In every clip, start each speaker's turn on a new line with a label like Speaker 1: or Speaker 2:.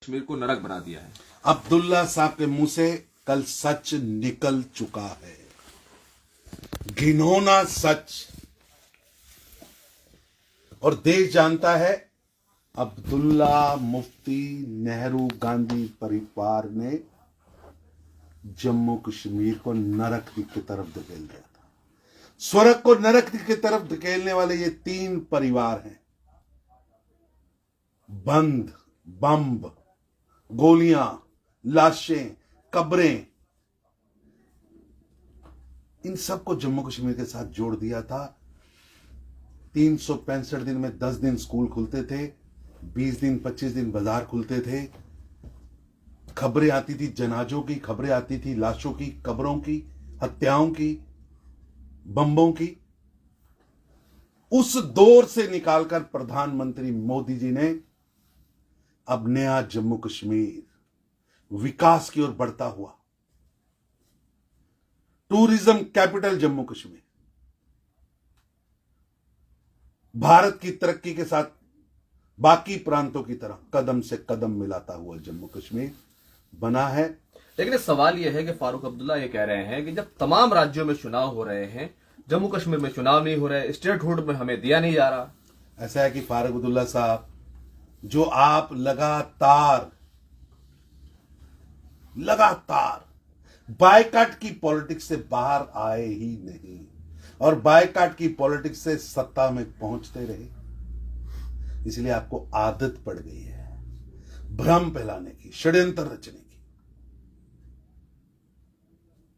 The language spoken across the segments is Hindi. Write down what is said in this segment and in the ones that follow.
Speaker 1: कश्मीर को नरक बना दिया है।
Speaker 2: अब्दुल्ला साहब के मुंह से कल सच निकल चुका है, घिनौना सच। और देश जानता है अब्दुल्ला, मुफ्ती, नेहरू, गांधी परिवार ने जम्मू कश्मीर को नरक की तरफ धकेल दिया था। स्वर्ग को नरक की तरफ धकेलने वाले ये तीन परिवार हैं। बंद, बम, गोलियां, लाशें, कब्रें, इन सबको जम्मू कश्मीर के साथ जोड़ दिया था। 365 दिन में 10 दिन स्कूल खुलते थे, 20 दिन 25 दिन बाजार खुलते थे। खबरें आती थी जनाजों की, खबरें आती थी लाशों की, कब्रों की, हत्याओं की, बम्बों की। उस दौर से निकालकर प्रधानमंत्री मोदी जी ने अब नया जम्मू कश्मीर विकास की ओर बढ़ता हुआ, टूरिज्म कैपिटल जम्मू कश्मीर, भारत की तरक्की के साथ बाकी प्रांतों की तरह कदम से कदम मिलाता हुआ जम्मू कश्मीर बना है।
Speaker 1: लेकिन सवाल यह है कि फारूक अब्दुल्ला ये कह रहे हैं कि जब तमाम राज्यों में चुनाव हो रहे हैं, जम्मू कश्मीर में चुनाव नहीं हो रहे, स्टेटहुड में हमें दिया नहीं जा रहा।
Speaker 2: ऐसा है कि फारूक अब्दुल्ला साहब, जो आप लगातार बायकाट की पॉलिटिक्स से बाहर आए ही नहीं और बायकाट की पॉलिटिक्स से सत्ता में पहुंचते रहे, इसलिए आपको आदत पड़ गई है भ्रम फैलाने की, षड्यंत्र रचने की।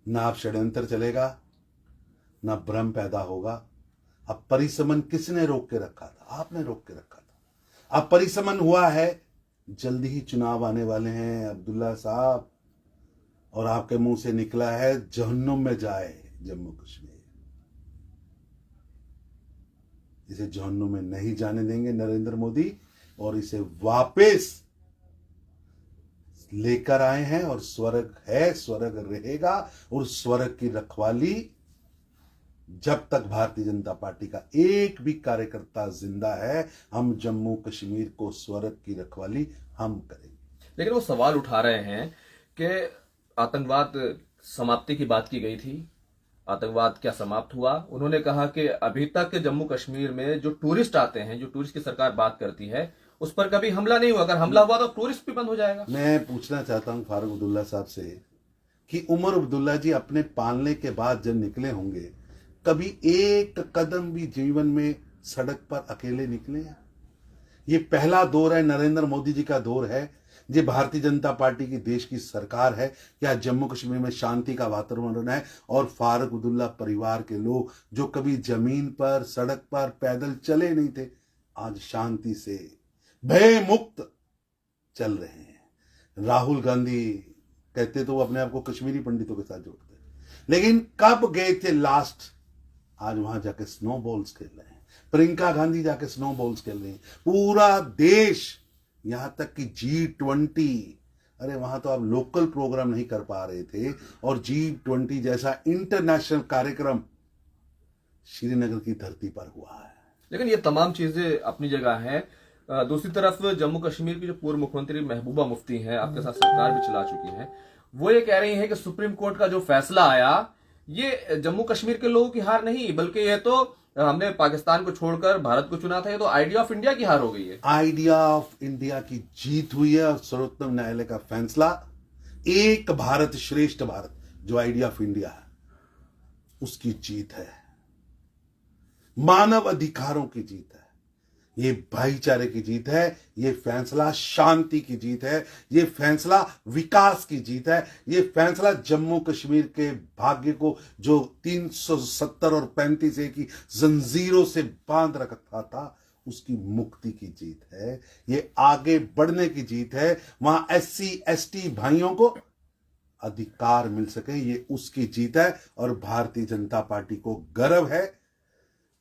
Speaker 2: ना आप षड्यंत्र चलेगा, ना भ्रम पैदा होगा। अब परिसमन किसने रोक के रखा था? आपने रोक के रखा था। अब परिसमन हुआ है, जल्दी ही चुनाव आने वाले हैं अब्दुल्ला साहब, और आपके मुंह से निकला है जहन्नुम में जाए जम्मू कश्मीर। इसे जहन्नुम में नहीं जाने देंगे नरेंद्र मोदी, और इसे वापस लेकर आए हैं। और स्वर्ग है, स्वर्ग रहेगा, और स्वर्ग की रखवाली जब तक भारतीय जनता पार्टी का एक भी कार्यकर्ता जिंदा है, हम जम्मू कश्मीर को स्वर्ग की रखवाली हम करेंगे।
Speaker 1: लेकिन वो सवाल उठा रहे हैं कि आतंकवाद समाप्ति की बात की गई थी, आतंकवाद क्या समाप्त हुआ? उन्होंने कहा कि अभी तक जम्मू कश्मीर में जो टूरिस्ट आते हैं, जो टूरिस्ट की सरकार बात करती है, उस पर कभी हमला नहीं हुआ। अगर हमला हुआ तो टूरिस्ट भी बंद हो जाएगा।
Speaker 2: मैं पूछना चाहता हूं फारूक अब्दुल्ला साहब से कि उमर अब्दुल्ला जी अपने पालने के बाद जब निकले होंगे, कभी एक कदम भी जीवन में सड़क पर अकेले निकले हैं? ये पहला दौर है, नरेंद्र मोदी जी का दौर है, ये भारतीय जनता पार्टी की देश की सरकार है। क्या जम्मू कश्मीर में शांति का वातावरण है? और फारूक अब्दुल्ला परिवार के लोग जो कभी जमीन पर, सड़क पर पैदल चले नहीं थे, आज शांति से भय मुक्त चल रहे हैं। राहुल गांधी कहते तो वो अपने आप को कश्मीरी पंडितों के साथ जोड़ते, लेकिन कब गए थे लास्ट? आज वहां जाके स्नो बॉल्स खेल रहे हैं, प्रियंका गांधी जाके स्नो बॉल्स खेल रहे हैं। पूरा देश, यहां तक कि G20, अरे वहां तो आप लोकल प्रोग्राम नहीं कर पा रहे थे, और G20 जैसा इंटरनेशनल कार्यक्रम श्रीनगर की धरती पर हुआ है।
Speaker 1: लेकिन ये तमाम चीजें अपनी जगह हैं। दूसरी तरफ जम्मू कश्मीर की जो पूर्व मुख्यमंत्री महबूबा मुफ्ती हैं, आपके साथ सरकार भी चला चुकी है, वो ये कह रही हैं कि सुप्रीम कोर्ट का जो फैसला आया, ये जम्मू कश्मीर के लोगों की हार नहीं, बल्कि ये तो हमने पाकिस्तान को छोड़कर भारत को चुना था, ये तो आइडिया ऑफ इंडिया की हार हो गई है।
Speaker 2: आइडिया ऑफ इंडिया की जीत हुई है, और सर्वोच्च न्यायालय का फैसला, एक भारत श्रेष्ठ भारत जो आइडिया ऑफ इंडिया है, उसकी जीत है, मानव अधिकारों की जीत है, ये भाईचारे की जीत है, ये फैसला शांति की जीत है, ये फैसला विकास की जीत है, ये फैसला जम्मू कश्मीर के भाग्य को जो 370 और 35A की जंजीरों से बांध रखा था, उसकी मुक्ति की जीत है, ये आगे बढ़ने की जीत है। वहां SC ST भाइयों को अधिकार मिल सके, ये उसकी जीत है। और भारतीय जनता पार्टी को गर्व है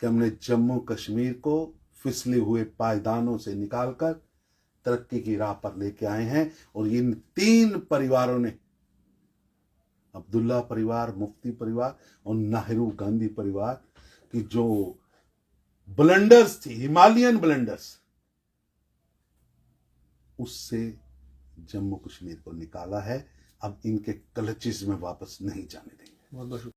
Speaker 2: कि हमने जम्मू कश्मीर को फिसले हुए पायदानों से निकालकर तरक्की की राह पर लेके आए हैं। और इन तीन परिवारों ने, अब्दुल्ला परिवार, मुफ्ती परिवार और नेहरू गांधी परिवार की जो ब्लंडर्स थी, हिमालयन ब्लंडर्स, उससे जम्मू कश्मीर को निकाला है। अब इनके क्लचेस में वापस नहीं जाने देंगे।
Speaker 1: बहुत बहुत